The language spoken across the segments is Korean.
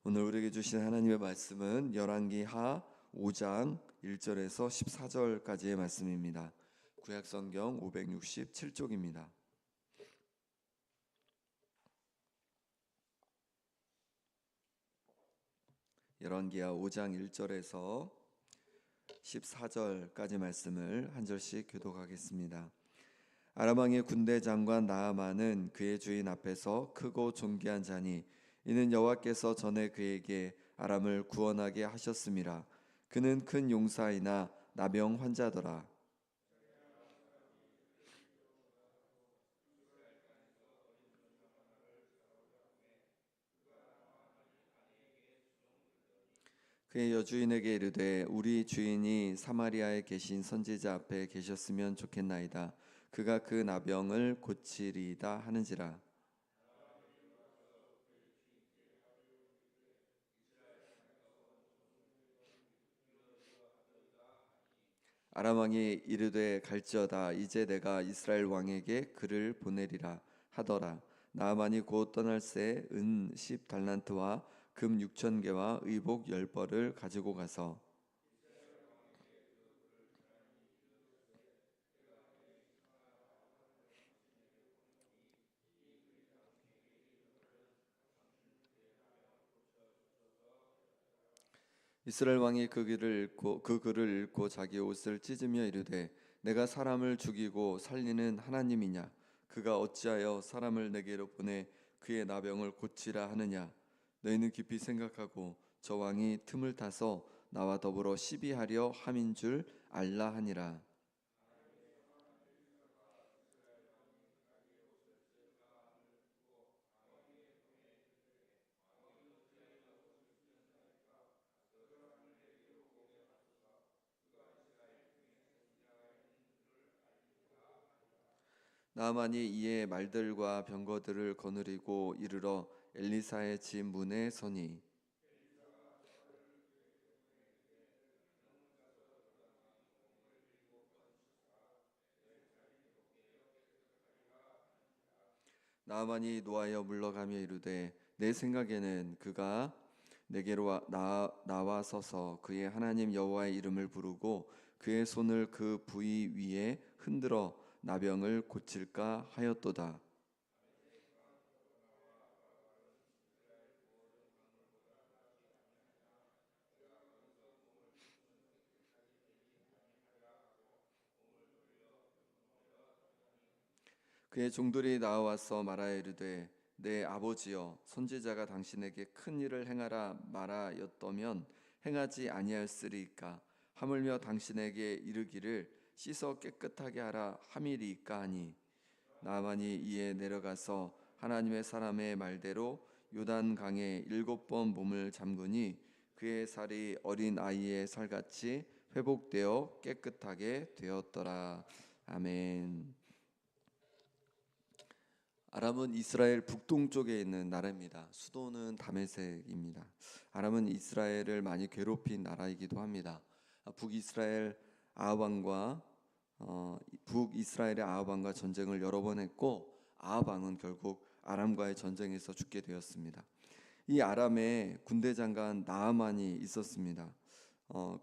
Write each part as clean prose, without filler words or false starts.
오늘 우리에게 주신 하나님의 말씀은 열왕기하 5장 1절에서 14절까지의 말씀입니다. 구약성경 567쪽입니다. 열왕기하 5장 1절에서 14절까지 말씀을 한 절씩 교독하겠습니다. 아람 왕의 군대 장관 나아만은 그의 주인 앞에서 크고 존귀한 자니 이는 여호와께서 전에 그에게 아람을 구원하게 하셨음이라. 그는 큰 용사이나 나병 환자더라. 그의 여주인에게 이르되 우리 주인이 사마리아에 계신 선지자 앞에 계셨으면 좋겠나이다. 그가 그 나병을 고치리이다 하는지라. 아람 왕이 이르되 갈지어다. 이제 내가 이스라엘 왕에게 그를 보내리라 하더라. 나아만이 곧 떠날새 은 10달란트와 금 6천 개와 의복 10벌을 가지고 가서 이스라엘 왕이 그 글을 읽고 자기 옷을 찢으며 이르되 내가 사람을 죽이고 살리는 하나님이냐. 그가 어찌하여 사람을 내게로 보내 그의 나병을 고치라 하느냐. 너희는 깊이 생각하고 저 왕이 틈을 타서 나와 더불어 시비하려 함인 줄 알라 하니라. 나아만이 이에 말들과 병거들을 거느리고 이르러 엘리사의 집 문에 서니 나아만이 노하여 물러가며 이르되 내 생각에는 그가 내게로 나와서서 그의 하나님 여호와의 이름을 부르고 그의 손을 그 부위 위에 흔들어 나병을 고칠까 하였도다. 그의 종들이 나와서 말하여 이르되 내 아버지여 선지자가 당신에게 큰 일을 행하라 말하였더면 행하지 아니하였으리이까. 하물며 당신에게 이르기를 씻어 깨끗하게 하라 함이리이까 하니 나만이 이에 내려가서 하나님의 사람의 말대로 요단 강에 7번 몸을 잠그니 그의 살이 어린 아이의 살같이 회복되어 깨끗하게 되었더라. 아멘. 아람은 이스라엘 북동쪽에 있는 나라입니다. 수도는 다메섹입니다. 아람은 이스라엘을 많이 괴롭힌 나라이기도 합니다. 북이스라엘 아합 왕과 북이스라엘의 아합 왕과 전쟁을 여러 번 했고 아합 왕은 결국 아람과의 전쟁에서 죽게 되었습니다. 이 아람에 군대 장관 나아만이 있었습니다.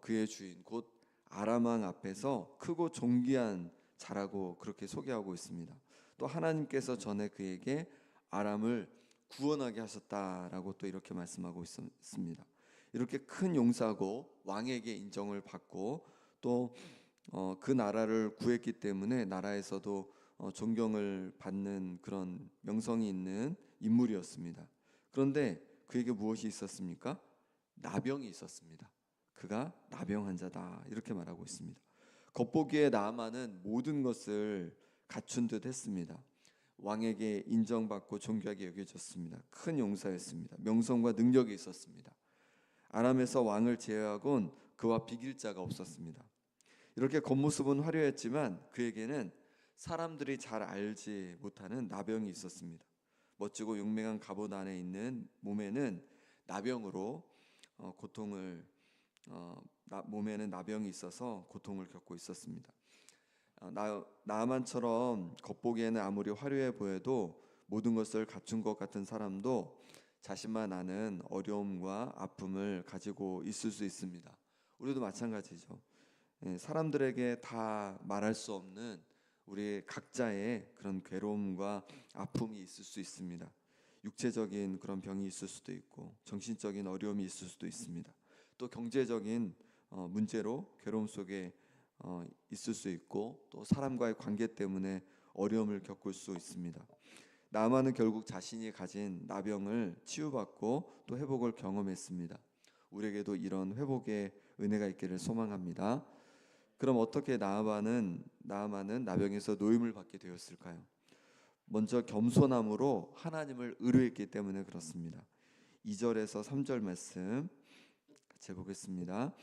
그의 주인 곧 아람 왕 앞에서 크고 존귀한 자라고 그렇게 소개하고 있습니다. 또 하나님께서 전에 그에게 아람을 구원하게 하셨다라고 또 이렇게 말씀하고 있습니다. 이렇게 큰 용사고 왕에게 인정을 받고 또 그 나라를 구했기 때문에 나라에서도 존경을 받는 그런 명성이 있는 인물이었습니다. 그런데 그에게 무엇이 있었습니까? 나병이 있었습니다. 그가 나병 환자다 이렇게 말하고 있습니다. 겉보기에 나아만은 모든 것을 갖춘 듯 했습니다. 왕에게 인정받고 존귀하게 여겨졌습니다. 큰 용사였습니다. 명성과 능력이 있었습니다. 아람에서 왕을 제외하곤 그와 비길 자가 없었습니다. 이렇게 겉모습은 화려했지만 그에게는 사람들이 잘 알지 못하는 나병이 있었습니다. 멋지고 용맹한 갑옷 안에 있는 몸에는 나병으로 고통을 몸에는 나병이 있어서 고통을 겪고 있었습니다. 나만처럼 겉보기에는 아무리 화려해 보여도 모든 것을 갖춘 것 같은 사람도 자신만 아는 어려움과 아픔을 가지고 있을 수 있습니다. 우리도 마찬가지죠. 사람들에게 다 말할 수 없는 우리 각자의 그런 괴로움과 아픔이 있을 수 있습니다. 육체적인 그런 병이 있을 수도 있고 정신적인 어려움이 있을 수도 있습니다. 또 경제적인 문제로 괴로움 속에 있을 수 있고 또 사람과의 관계 때문에 어려움을 겪을 수 있습니다. 나만은 결국 자신이 가진 나병을 치유받고 또 회복을 경험했습니다. 우리에게도 이런 회복의 은혜가 있기를 소망합니다. 그럼 어떻게 나아만은 나병에서 노임을 받게 되었을까요? 먼저 겸손함으로 하나님을 의뢰했기 때문에 그렇습니다. 2절에서 3절 말씀 같이 보겠습니다.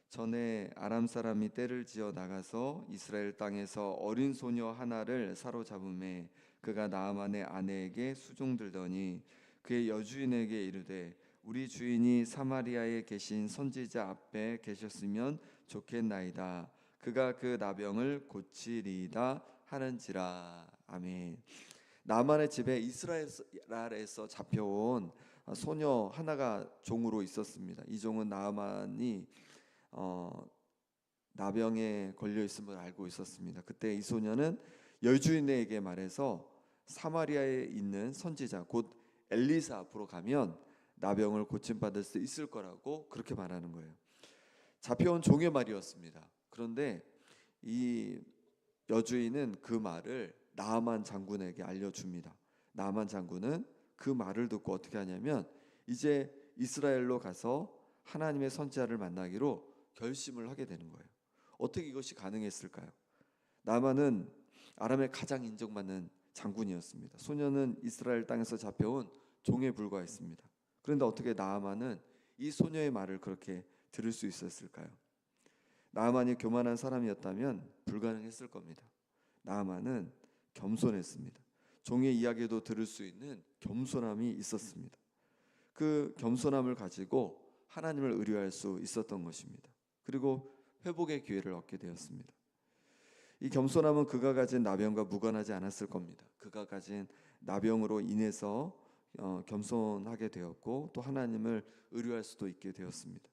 전에 아람 사람이 떼를 지어 나가서 이스라엘 땅에서 어린 소녀 하나를 사로잡음에 그가 나아만의 아내에게 수종들더니 그의 여주인에게 이르되 우리 주인이 사마리아에 계신 선지자 앞에 계셨으면 좋겠나이다. 그가 그 나병을 고치리이다 하는지라. 아멘. 나만의 집에 이스라엘에서 잡혀온 소녀 하나가 종으로 있었습니다. 이 종은 나만이 나병에 걸려 있음을 알고 있었습니다. 그때 이 소녀는 여주인에게 말해서 사마리아에 있는 선지자 곧 엘리사 앞으로 가면 나병을 고침받을 수 있을 거라고 그렇게 말하는 거예요. 잡혀온 종의 말이었습니다. 그런데 이 여주인은 그 말을 나아만 장군에게 알려줍니다. 나아만 장군은 그 말을 듣고 어떻게 하냐면 이제 이스라엘로 가서 하나님의 선지자를 만나기로 결심을 하게 되는 거예요. 어떻게 이것이 가능했을까요? 나아만은 아람의 가장 인정받는 장군이었습니다. 소녀는 이스라엘 땅에서 잡혀온 종에 불과했습니다. 그런데 어떻게 나아만은 이 소녀의 말을 그렇게 들을 수 있었을까요? 나아만이 교만한 사람이었다면 불가능했을 겁니다. 나아만은 겸손했습니다. 종의 이야기도 들을 수 있는 겸손함이 있었습니다. 그 겸손함을 가지고 하나님을 의뢰할 수 있었던 것입니다. 그리고 회복의 기회를 얻게 되었습니다. 이 겸손함은 그가 가진 나병과 무관하지 않았을 겁니다. 그가 가진 나병으로 인해서 겸손하게 되었고 또 하나님을 의뢰할 수도 있게 되었습니다.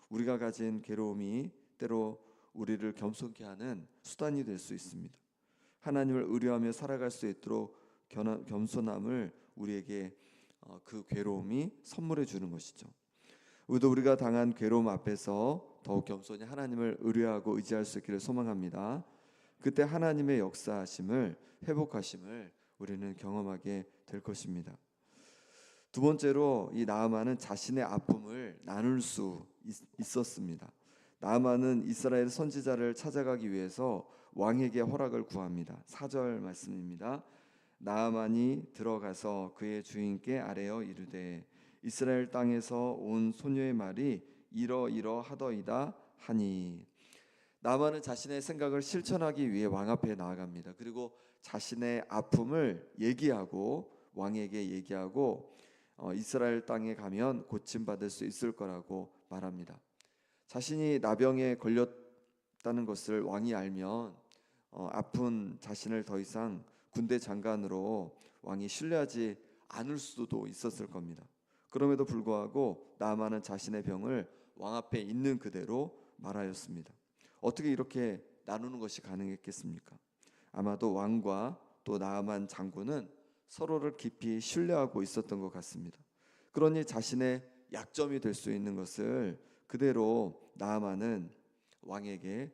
우리가 가진 괴로움이 때로 우리를 겸손케 하는 수단이 될 수 있습니다. 하나님을 의뢰하며 살아갈 수 있도록 겸손함을 우리에게 그 괴로움이 선물해 주는 것이죠. 우리가 당한 괴로움 앞에서 더욱 겸손히 하나님을 의뢰하고 의지할 수 있기를 소망합니다. 그때 하나님의 역사하심을 회복하심을 우리는 경험하게 될 것입니다. 두 번째로 이 나아만은 자신의 아픔을 나눌 수 있었습니다. 나아만은 이스라엘 선지자를 찾아가기 위해서 왕에게 허락을 구합니다. 4절 말씀입니다. 나아만이 들어가서 그의 주인께 아뢰어 이르되 이스라엘 땅에서 온 소녀의 말이 이러이러하더이다 하니. 나아만은 자신의 생각을 실천하기 위해 왕 앞에 나아갑니다. 그리고 자신의 아픔을 얘기하고 왕에게 얘기하고 이스라엘 땅에 가면 고침받을 수 있을 거라고 말합니다. 자신이 나병에 걸렸다는 것을 왕이 알면 아픈 자신을 더 이상 군대 장관으로 왕이 신뢰하지 않을 수도 있었을 겁니다. 그럼에도 불구하고 나아만은 자신의 병을 왕 앞에 있는 그대로 말하였습니다. 어떻게 이렇게 나누는 것이 가능했겠습니까? 아마도 왕과 또 나아만 장군은 서로를 깊이 신뢰하고 있었던 것 같습니다. 그러니 자신의 약점이 될 수 있는 것을 그대로 나아만은 왕에게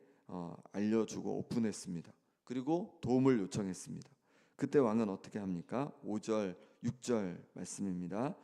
알려주고 오픈했습니다. 그리고 도움을 요청했습니다. 그때 왕은 어떻게 합니까? 5절, 6절 말씀입니다.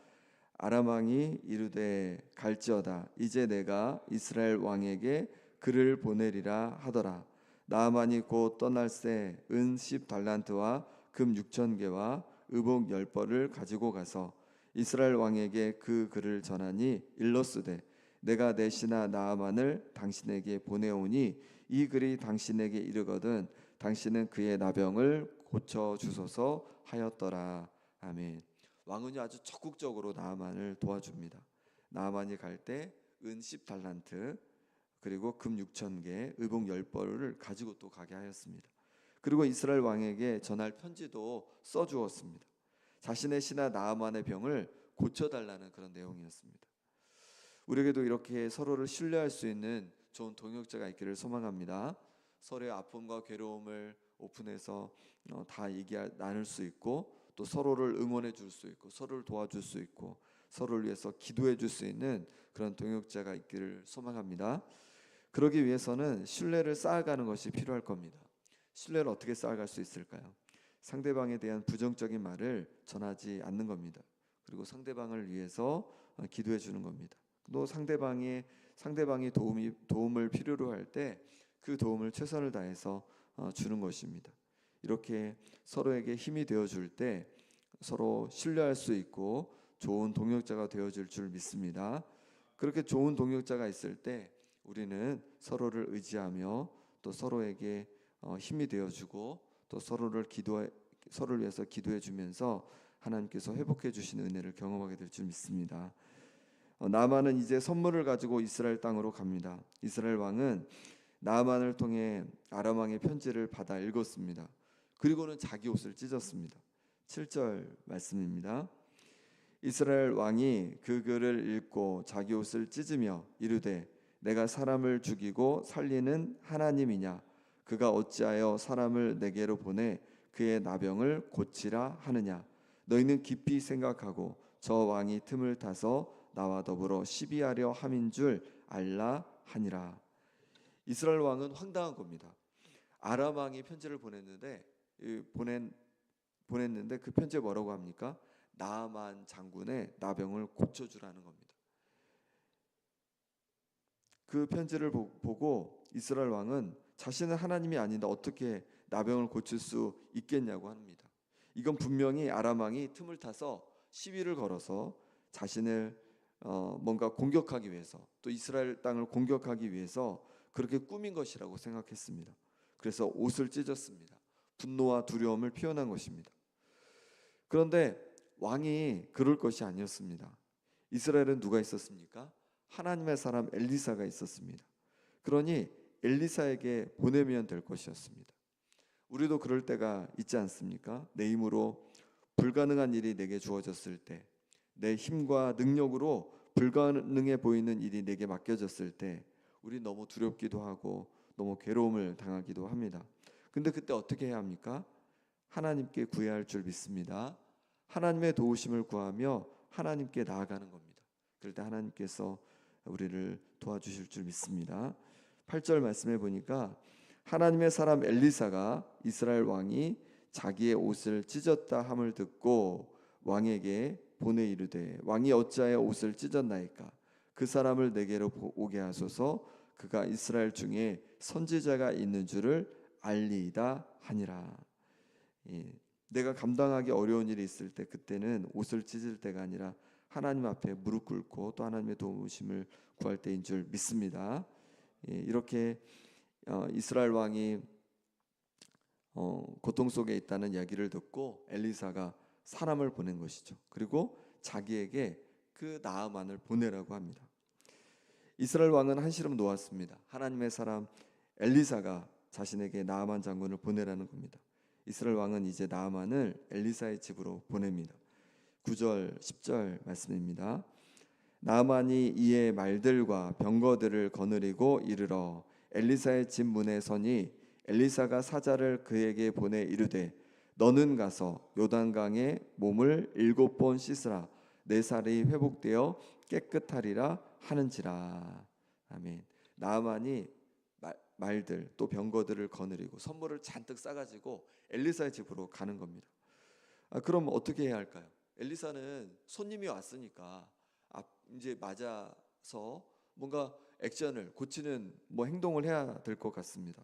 아람 왕이 이르되 갈지어다 이제 내가 이스라엘 왕에게 그를 보내리라 하더라. 나아만이 곧 떠날새 은 10달란트와 금 6,000개와 의복 10벌을 가지고 가서 이스라엘 왕에게 그 글을 전하니 일러쓰되 내가 내 신하 나아만을 당신에게 보내오니 이 글이 당신에게 이르거든 당신은 그의 나병을 고쳐 주소서 하였더라. 아멘. 왕은요 아주 적극적으로 나아만을 도와줍니다. 나아만이 갈 때 은 10달란트 그리고 금 6,000개 의복 10벌을 가지고 또 가게 하였습니다. 그리고 이스라엘 왕에게 전할 편지도 써주었습니다. 자신의 신하 나아만의 병을 고쳐달라는 그런 내용이었습니다. 우리에게도 이렇게 서로를 신뢰할 수 있는 좋은 동역자가 있기를 소망합니다. 서로의 아픔과 괴로움을 오픈해서 다 나눌 수 있고, 또 서로를 응원해 줄 수 있고, 서로를 도와줄 수 있고, 서로를 위해서 기도해 줄 수 있는 그런 동역자가 있기를 소망합니다. 그러기 위해서는 신뢰를 쌓아가는 것이 필요할 겁니다. 신뢰를 어떻게 쌓아갈 수 있을까요? 상대방에 대한 부정적인 말을 전하지 않는 겁니다. 그리고 상대방을 위해서 기도해 주는 겁니다. 또 상대방이 도움을 필요로 할 때 그 도움을 최선을 다해서 주는 것입니다. 이렇게 서로에게 힘이 되어 줄 때 서로 신뢰할 수 있고 좋은 동역자가 되어 줄 줄 믿습니다. 그렇게 좋은 동역자가 있을 때 우리는 서로를 의지하며 또 서로에게 힘이 되어 주고 또 서로를 위해서 기도해 주면서 하나님께서 회복해 주신 은혜를 경험하게 될 줄 믿습니다. 나만은 이제 선물을 가지고 이스라엘 땅으로 갑니다. 이스라엘 왕은 나만을 통해 아람 왕의 편지를 받아 읽었습니다. 그리고는 자기 옷을 찢었습니다. 7절 말씀입니다. 이스라엘 왕이 그 글을 읽고 자기 옷을 찢으며 이르되 내가 사람을 죽이고 살리는 하나님이냐? 그가 어찌하여 사람을 내게로 보내 그의 나병을 고치라 하느냐? 너희는 깊이 생각하고 저 왕이 틈을 타서 나와 더불어 시비하려 함인 줄 알라 하니라. 이스라엘 왕은 황당한 겁니다. 아람 왕이 편지를 보냈는데 그 편지에 뭐라고 합니까? 나아만 장군의 나병을 고쳐주라는 겁니다. 그 편지를 보고 이스라엘 왕은 자신은 하나님이 아닌데 어떻게 나병을 고칠 수 있겠냐고 합니다. 이건 분명히 아람 왕이 틈을 타서 시비를 걸어서 자신을 뭔가 공격하기 위해서, 또 이스라엘 땅을 공격하기 위해서 그렇게 꾸민 것이라고 생각했습니다. 그래서 옷을 찢었습니다. 분노와 두려움을 표현한 것입니다. 그런데 왕이 그럴 것이 아니었습니다. 이스라엘은 누가 있었습니까? 하나님의 사람 엘리사가 있었습니다. 그러니 엘리사에게 보내면 될 것이었습니다. 우리도 그럴 때가 있지 않습니까? 내 힘으로 불가능한 일이 내게 주어졌을 때, 내 힘과 능력으로 불가능해 보이는 일이 내게 맡겨졌을 때 우리 너무 두렵기도 하고 너무 괴로움을 당하기도 합니다. 근데 그때 어떻게 해야 합니까? 하나님께 구해야 할 줄 믿습니다. 하나님의 도우심을 구하며 하나님께 나아가는 겁니다. 그럴 때 하나님께서 우리를 도와주실 줄 믿습니다. 8절 말씀해 보니까 하나님의 사람 엘리사가 이스라엘 왕이 자기의 옷을 찢었다 함을 듣고 왕에게 보내 이르되 왕이 어찌하여 옷을 찢었나이까? 그 사람을 내게로 오게 하소서. 그가 이스라엘 중에 선지자가 있는 줄을 알리이다 하니라. 내가 감당하기 어려운 일이 있을 때 그때는 옷을 찢을 때가 아니라 하나님 앞에 무릎 꿇고 또 하나님의 도우심을 구할 때인 줄 믿습니다. 이렇게 이스라엘 왕이 고통 속에 있다는 이야기를 듣고 엘리사가 사람을 보낸 것이죠. 그리고 자기에게 그 나아만을 보내라고 합니다. 이스라엘 왕은 한시름 놓았습니다. 하나님의 사람 엘리사가 자신에게 나아만 장군을 보내라는 겁니다. 이스라엘 왕은 이제 나아만을 엘리사의 집으로 보냅니다. 9절 10절 말씀입니다. 나아만이 이에 말들과 병거들을 거느리고 이르러 엘리사의 집 문에 서니 엘리사가 사자를 그에게 보내 이르되 너는 가서 요단강에 몸을 7번 씻으라. 내 살이 회복되어 깨끗하리라 하는지라. 아멘. 나아만이 말들 또 병거들을 거느리고 선물을 잔뜩 싸가지고 엘리사의 집으로 가는 겁니다. 그럼 어떻게 해야 할까요? 엘리사는 손님이 왔으니까 이제 맞아서 뭔가 액션을 고치는 행동을 해야 될 것 같습니다.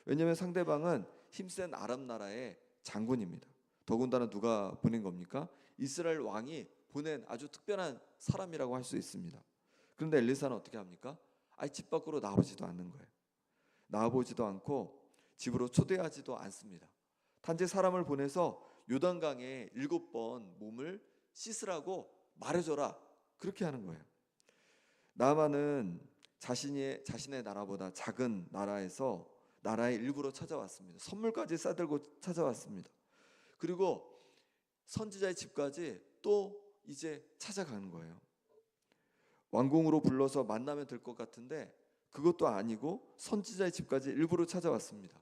왜냐하면 상대방은 힘센 아람 나라의 장군입니다. 더군다나 누가 보낸 겁니까? 이스라엘 왕이 보낸 아주 특별한 사람이라고 할 수 있습니다. 그런데 엘리사는 어떻게 합니까? 집 밖으로 나오지도 않는 거예요. 나와보지도 않고 집으로 초대하지도 않습니다. 단지 사람을 보내서 요단강에 7번 몸을 씻으라고 말해줘라, 그렇게 하는 거예요. 나아만은 자신의 나라보다 작은 나라의 일부로 찾아왔습니다. 선물까지 싸들고 찾아왔습니다. 그리고 선지자의 집까지 또 이제 찾아가는 거예요. 왕궁으로 불러서 만나면 될 것 같은데 그것도 아니고 선지자의 집까지 일부러 찾아왔습니다.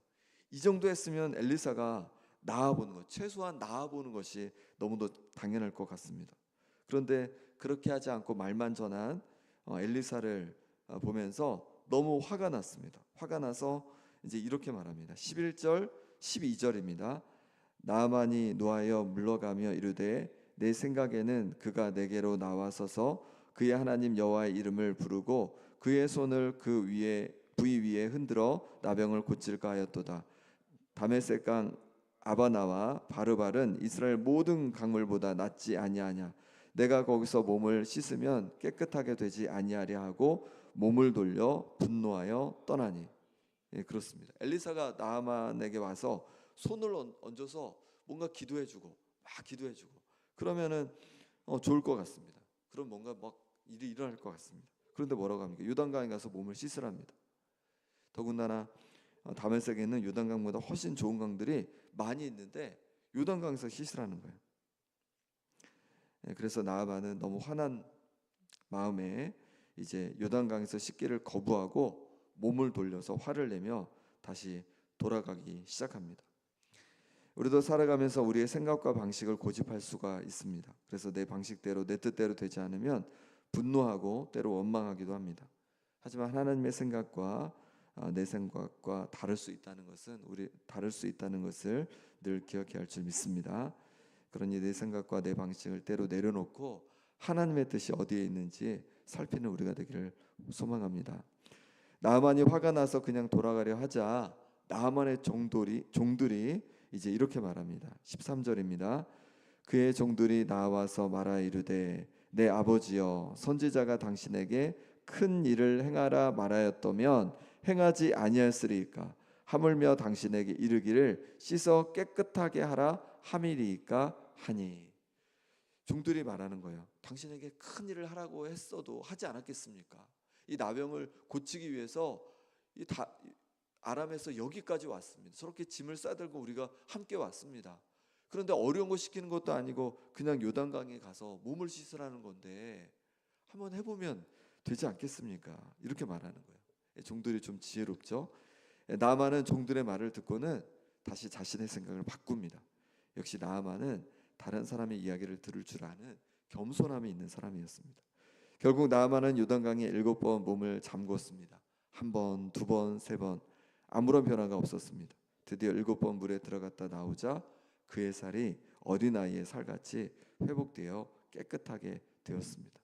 이 정도 했으면 엘리사가 나아보는 것, 최소한 나아보는 것이 너무도 당연할 것 같습니다. 그런데 그렇게 하지 않고 말만 전한 엘리사를 보면서 너무 화가 났습니다. 화가 나서 이제 이렇게 말합니다. 11절 12절입니다. 나아만이 노하여 물러가며 이르되 내 생각에는 그가 내게로 나와서서 그의 하나님 여호와의 이름을 부르고 그의 손을 그 위에 부위 위에 흔들어 나병을 고칠까 하였도다. 다메섹 강 아바나와 바르발은 이스라엘 모든 강물보다 낫지 아니하냐. 내가 거기서 몸을 씻으면 깨끗하게 되지 아니하랴 하고 몸을 돌려 분노하여 떠나니. 예, 그렇습니다. 엘리사가 나아만에게 와서 손을 얹어서 뭔가 기도해주고 막 기도해주고 그러면은 좋을 것 같습니다. 그럼 뭔가 막 일이 일어날 것 같습니다. 그런데 뭐라고 합니까? 요단강에 가서 몸을 씻으랍니다. 더군다나 다메섹에는 요단강보다 훨씬 좋은 강들이 많이 있는데 요단강에서 씻으라는 거예요. 예, 그래서 나아만은 너무 화난 마음에 이제 요단강에서 씻기를 거부하고 몸을 돌려서 화를 내며 다시 돌아가기 시작합니다. 우리도 살아가면서 우리의 생각과 방식을 고집할 수가 있습니다. 그래서 내 방식대로 내 뜻대로 되지 않으면 분노하고 때로 원망하기도 합니다. 하지만 하나님의 생각과 내 생각과 다를 수 있다는 것을 늘 기억해야 할 줄 믿습니다. 그러니 내 생각과 내 방식을 때로 내려놓고 하나님의 뜻이 어디에 있는지 살피는 우리가 되기를 소망합니다. 나아만이 화가 나서 그냥 돌아가려 하자 나아만의 종들이 이제 이렇게 말합니다. 13절입니다. 그의 종들이 나와서 말하 이르되 내 아버지여 선지자가 당신에게 큰 일을 행하라 말하였다면 행하지 아니하였으리이까. 하물며 당신에게 이르기를 씻어 깨끗하게 하라 함이리이까 하니. 종들이 말하는 거예요. 당신에게 큰 일을 하라고 했어도 하지 않았겠습니까? 이 나병을 고치기 위해서 아람에서 여기까지 왔습니다. 저렇게 짐을 싸들고 우리가 함께 왔습니다. 그런데 어려운 거 시키는 것도 아니고 그냥 요단강에 가서 몸을 씻으라는 건데 한번 해보면 되지 않겠습니까? 이렇게 말하는 거예요. 종들이 좀 지혜롭죠. 나아만은 종들의 말을 듣고는 다시 자신의 생각을 바꿉니다. 역시 나아만은 다른 사람의 이야기를 들을 줄 아는 겸손함이 있는 사람이었습니다. 결국 나아만은 요단강에 7번 몸을 잠궜습니다. 1번, 2번, 3번 아무런 변화가 없었습니다. 드디어 7번 물에 들어갔다 나오자 그의 살이 어린아이의 살같이 회복되어 깨끗하게 되었습니다.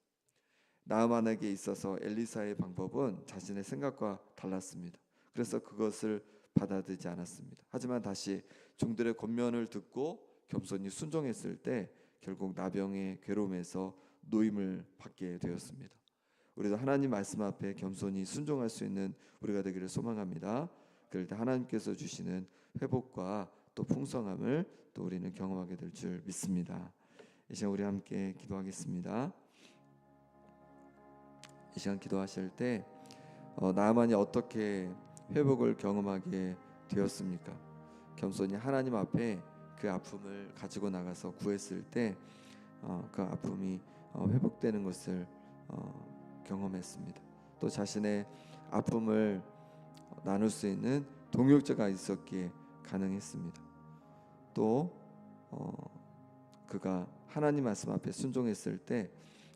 나아만에게 있어서 엘리사의 방법은 자신의 생각과 달랐습니다. 그래서 그것을 받아들이지 않았습니다. 하지만 다시 종들의 권면을 듣고 겸손히 순종했을 때 결국 나병의 괴로움에서 노임을 받게 되었습니다. 우리도 하나님 말씀 앞에 겸손히 순종할 수 있는 우리가 되기를 소망합니다. 그럴 때 하나님께서 주시는 회복과 또 풍성함을 또 우리는 경험하게 될 줄 믿습니다. 이 시간 우리 함께 기도하겠습니다. 이 시간 기도하실 때 나아만이 어떻게 회복을 경험하게 되었습니까? 겸손히 하나님 앞에 그 아픔을 가지고 나가서 구했을 때 그 아픔이 회복되는 것을 경험했습니다. 또 자신의 아픔을 나눌 수 있는 동역자가 있었기에 가능했습니다. 또 그가 하나님 말씀 앞에 순종했을 때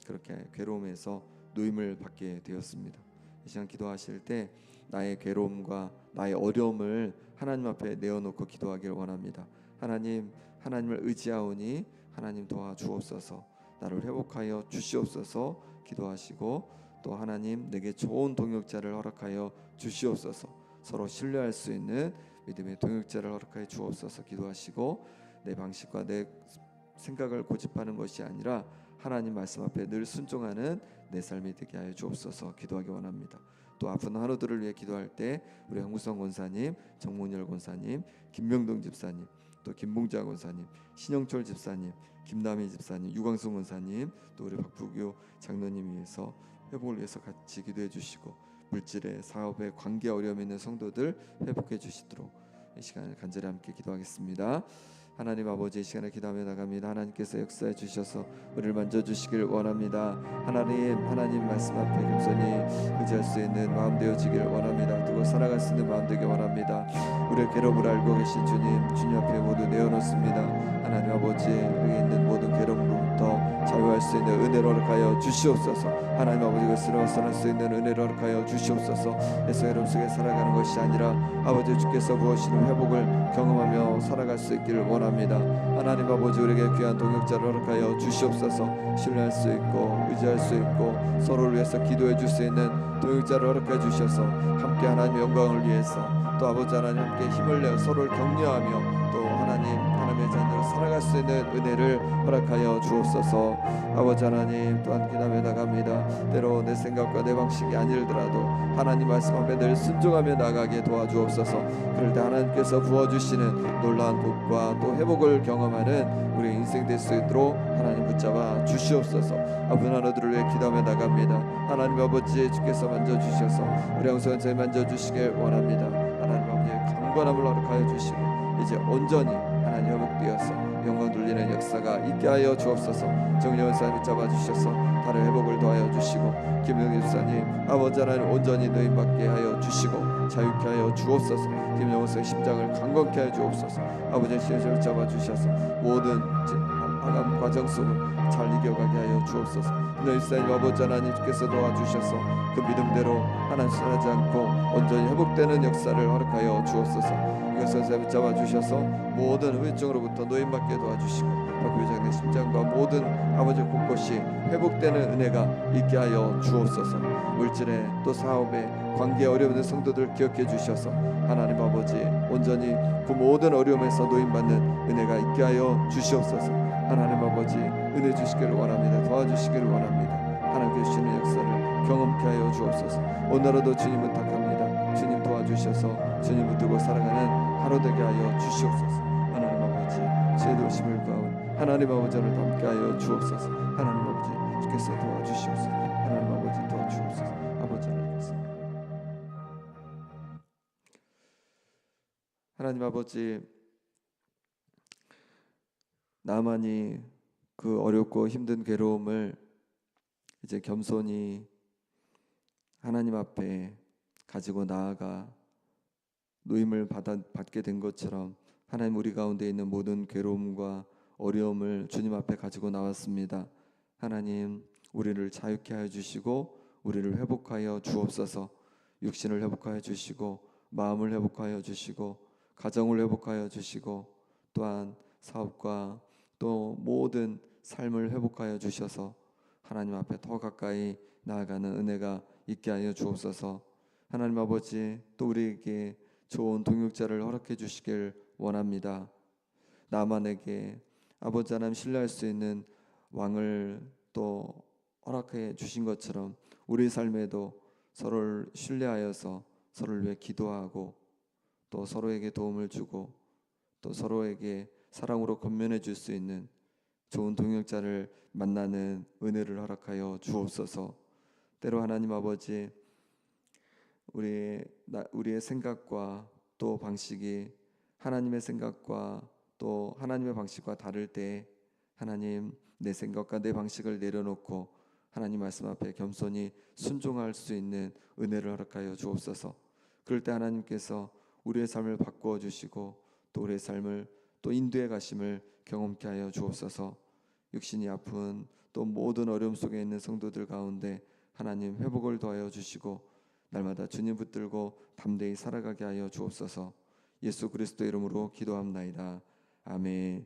그렇게 괴로움에서 노임을 받게 되었습니다. 이 시간 기도하실 때 나의 괴로움과 나의 어려움을 하나님 앞에 내어놓고 기도하길 원합니다. 하나님을 의지하오니 하나님 도와주옵소서. 나를 회복하여 주시옵소서 기도하시고 또 하나님 내게 좋은 동역자를 허락하여 주시옵소서. 서로 신뢰할 수 있는 믿음의 동역자를 허락하여 주옵소서 기도하시고 내 방식과 내 생각을 고집하는 것이 아니라 하나님 말씀 앞에 늘 순종하는 내 삶이 되게 하여 주옵소서 기도하기 원합니다. 또 아픈 하루들을 위해 기도할 때 우리 황구성 권사님, 정문열 권사님, 김명동 집사님, 또 김봉자 권사님, 신영철 집사님, 김남희 집사님, 유광순 권사님, 또 우리 박부교 장로님 위해서 회복을 위해서 같이 기도해 주시고 물질의 사업에 관계 어려움 있는 성도들 회복해 주시도록 이 시간을 간절히 함께 기도하겠습니다. 하나님 아버지, 이 시간에 기도하며 나갑니다. 하나님께서 역사해 주셔서 우리를 만져주시길 원합니다. 하나님 말씀 앞에 겸손히 의지할 수 있는 마음 되어지길 원합니다. 두고 살아갈 수 있는 마음 되길 원합니다. 우리의 괴로움을 알고 계신 주님 앞에 모두 내어놓습니다. 하나님 아버지, 우리에게 있는 모든 괴로움으로부터 자유할 수 있는 은혜로 허락하여 주시옵소서. 하나님 아버지, 그것을 벗어날 수 있는 은혜로 허락하여 주시옵소서. 예수의 이름 속에 살아가는 것이 아니라 아버지 주께서 부으시는 회복을 경험하며 살아갈 수 있기를 원합니다. 하나님 아버지, 우리에게 귀한 동역자를 허락하여 주시옵소서. 신뢰할 수 있고 의지할 수 있고 서로를 위해서 기도해 줄 수 있는 동역자를 허락해 주셔서 함께 하나님의 영광을 위해서 또 아버지 하나님 함께 힘을 내어 서로를 격려하며 또 하나님의 자녀로 살아갈 수 있는 은혜를 허락하여 주옵소서. 아버지 하나님, 또한 기도하며 나갑니다. 때로 내 생각과 내 방식이 아니더라도 하나님 말씀 앞에 늘 순종하며 나가게 도와주옵소서. 그럴 때 하나님께서 부어주시는 놀라운 복과 또 회복을 경험하는 우리 인생 될 수 있도록 하나님 붙잡아 주시옵소서. 아픈 하나들을 위해 기도하며 나갑니다. 하나님 아버지, 주께서 만져주셔서 우리 영성을 만져주시길 원합니다. 하나님 아버지의 강건함을 허락하여 주시고 이제 온전히 하나님 회복되어서 영광 돌리는 역사가 있게 하여 주옵소서. 정영원 사님 붙잡아 주셔서 다른 회복을 도하여 주시고 김영희 집사님 아버지 하나님 온전히 노임받게 하여 주시고 자유케 하여 주옵소서. 김영호의 심장을 강건케 하여 주옵소서. 아버지의 시험을 붙잡아 주셔서 모든 항암 과정 속을 잘 이겨가게 하여 주옵소서. 너희 사님 아버지 하나님께서 도와주셔서 그 믿음대로 하나님 쓰러지 않고 온전히 회복되는 역사를 허락하여 주옵소서. 이것을 붙잡아 주셔서 모든 후유증으로부터 노임받게 도와주시고 박교장의 심장과 모든 아버지 곳곳이 회복되는 은혜가 있게 하여 주옵소서. 물질에 또 사업에 관계에 어려운 성도들 기억해 주셔서 하나님 아버지 온전히 그 모든 어려움에서 노임받는 은혜가 있게 하여 주시옵소서. 하나님 아버지 은혜 주시기를 원합니다. 도와주시기를 원합니다. 하나님께 주시는 역사를 경험케 하여 주옵소서. 오늘도 주님 부탁합니다. 주님 도와주셔서 주님 붙들고 살아가는 하루 되게 하여 주시옵소서. 하나님 아버지, 죄도심을 가운 하나님 아버지를 담게 하여 주옵소서. 하나님 아버지, 주께서 도와주시옵소서. 하나님 아버지 도와주옵소서. 아버지 하나님께서 하나님 아버지, 나만이 그 어렵고 힘든 괴로움을 이제 겸손히 하나님 앞에 가지고 나아가 노임을 받게 된 것처럼 하나님 우리 가운데 있는 모든 괴로움과 어려움을 주님 앞에 가지고 나왔습니다. 하나님 우리를 자유케 하여 주시고 우리를 회복하여 주옵소서. 육신을 회복하여 주시고 마음을 회복하여 주시고 가정을 회복하여 주시고 또한 사업과 또 모든 삶을 회복하여 주셔서 하나님 앞에 더 가까이 나아가는 은혜가 있게 하여 주옵소서. 하나님 아버지, 또 우리에게 좋은 동역자를 허락해 주시길 원합니다. 나만에게 아버지 하나님 신뢰할 수 있는 왕을 또 허락해 주신 것처럼 우리 삶에도 서로를 신뢰하여서 서로를 위해 기도하고 또 서로에게 도움을 주고 또 서로에게 사랑으로 건면해 줄 수 있는 좋은 동역자를 만나는 은혜를 허락하여 주옵소서. 때로 하나님 아버지, 우리의 생각과 또 방식이 하나님의 생각과 또 하나님의 방식과 다를 때 하나님 내 생각과 내 방식을 내려놓고 하나님 말씀 앞에 겸손히 순종할 수 있는 은혜를 허락하여 주옵소서. 그럴 때 하나님께서 우리의 삶을 바꾸어 주시고 또 우리의 삶을 또 인도해 가심을 경험케 하여 주옵소서. 육신이 아픈 또 모든 어려움 속에 있는 성도들 가운데 하나님 회복을 도하여 주시고 날마다 주님 붙들고 담대히 살아가게 하여 주옵소서. 예수 그리스도 이름으로 기도합나이다. 아멘.